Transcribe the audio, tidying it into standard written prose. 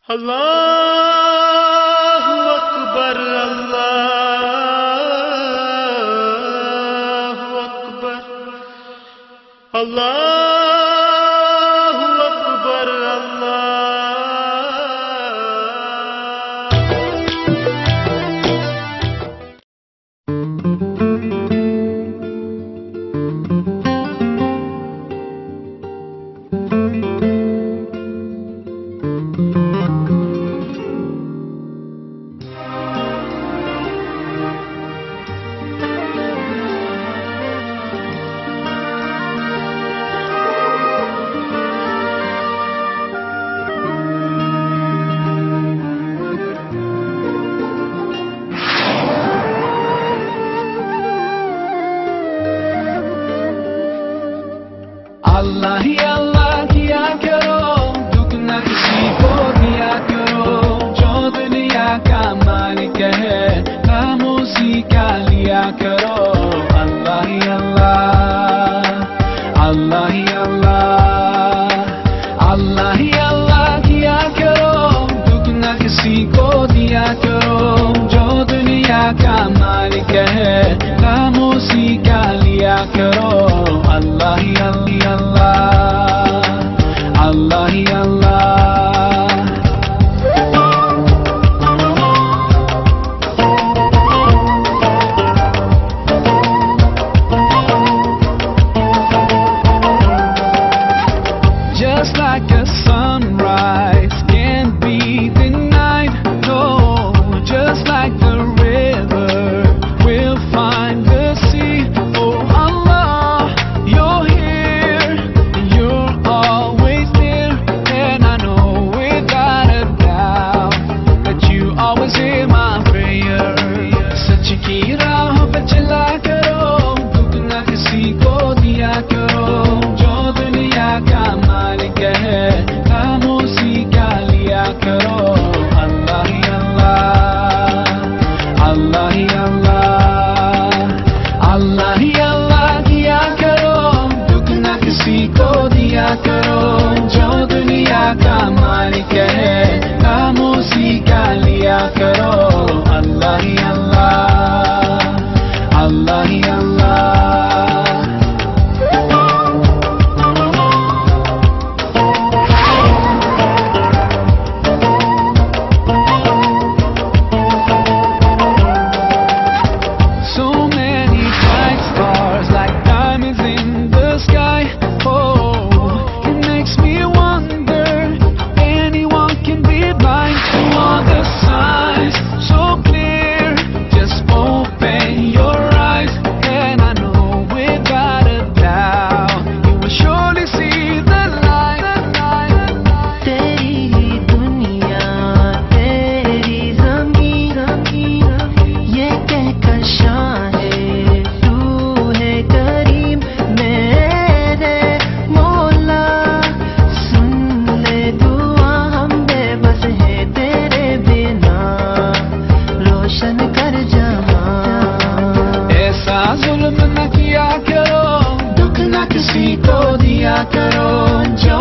अल्लाहु अकबर अल्लाहु अकबर अल्लाहु अकबर अल्लाह। अल्लाह ही अल्लाह किया करो, दुख न किसी को दिया करो। जो दुनिया का मालिक है खामोशी का लिया करो। अल्लाह ही अल्लाह, अल्लाह ही अल्लाह, अल्लाह ही अल्लाह किया करो, दुख न किसी को दिया करो। जो दुनिया का मालिक है खामोशी का लिया करो। अल्लाह ही अल्लाह, अल्लाह ही अल्लाह। Just like a sunrise can't be denied, no. Just like the river will find the sea. Oh Allah, you're here, you're always there, and I know without a doubt that you always hear my prayer. सच की राह पे चला करो, दुख न किसी को दिया करो। जो दुनिया का मालिक है खामोशी का लिया करो। अल्लाह ही अल्लाह, अल्लाह ही अल्लाह, अल्लाह ही अल्लाह किया करो, दुख न किसी को दिया करो। जो दुनिया का मालिक है खामोशी का लिया करो। अल्लाह ही अल्लाह, अल्लाह ही अल्लाह। So many bright stars like diamonds in the sky. Oh, it makes me wonder anyone can be blind to all the signs so clear. Just open your eyes, and I know without a doubt you will surely see the light. तेरी ही दुनिया तेरी ज़मीन, ये कहकर शान है तू है करीम मेरे मौला। सुन ले दुआ हम बेबस है तेरे बिना, रोशन कर जहां। ऐसा जुल्म न किया करो, दुख न किसी को दिया करो। जो